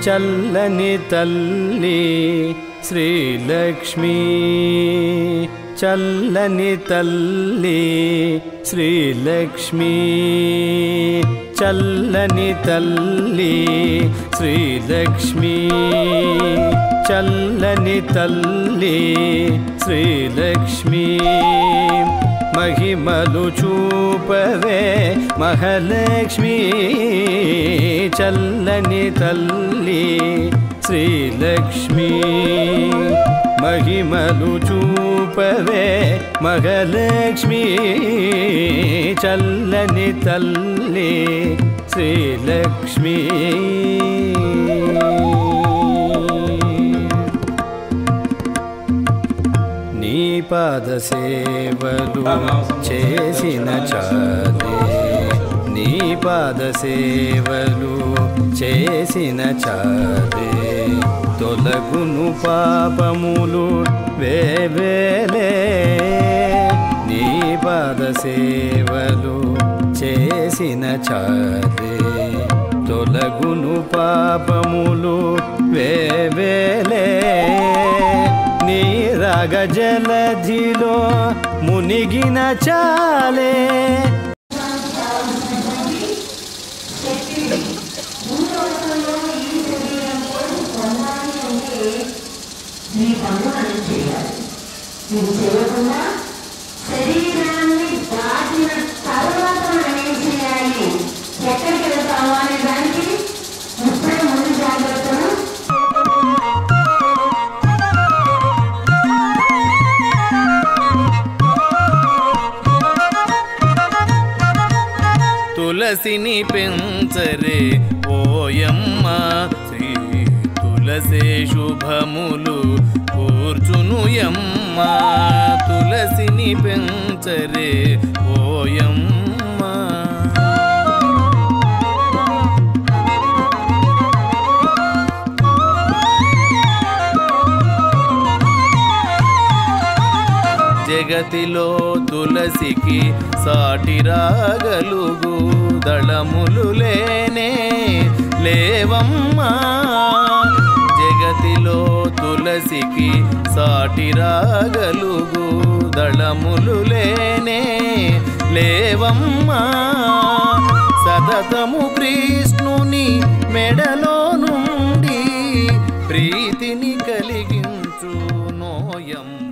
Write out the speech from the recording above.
చల్లని తల్లి శ్రీలక్ష్మీ చల్లని తల్లి శ్రీలక్ష్మీ చల్లని తల్లి శ్రీలక్ష్మీ చల్లని తల్లి శ్రీలక్ష్మీ మహిమలు చూపవే మహాలక్ష్మీ చల్లని తల్లి శ్రీలక్ష్మీ మహిమలు చూపవే మహాలక్ష్మీ చల్లని తల్లి శ్రీలక్ష్మీ నీ పాద సేవలు చేసిన చాలే నీ పాద సేవలు చేసిన చాలే తొలగును పాపములు వేవేలే నీ పాద సేవలు చేసిన చాలే తొలగును పాపములు వేవేలే నీ రాగ జలధిలో మునిగిన చాలే శరీరాన్ని దాటిన తర్వాత మనం ఏం చేయాలి, ఎక్కడికి వెళ్తాము అనే దానికి ముప్పై ముందు జాగ్రత్తలు. తులసిని పెంచరే ఓయమ్మ శ్రీ తులసే శుభములు కూర్చునుయమ్మ తులసిని పెంచరే ఓయమ్మ జగతిలో తులసికి సాటి రాగలుగు దళములు లేనే లేవమ్మా జగతిలో తులసికి సాటి రాగలుగు దళములు లేనే లేవమ్మా సతతము కృష్ణుని మెడలో నుండి ప్రీతిని కలిగించు నోయమ్మ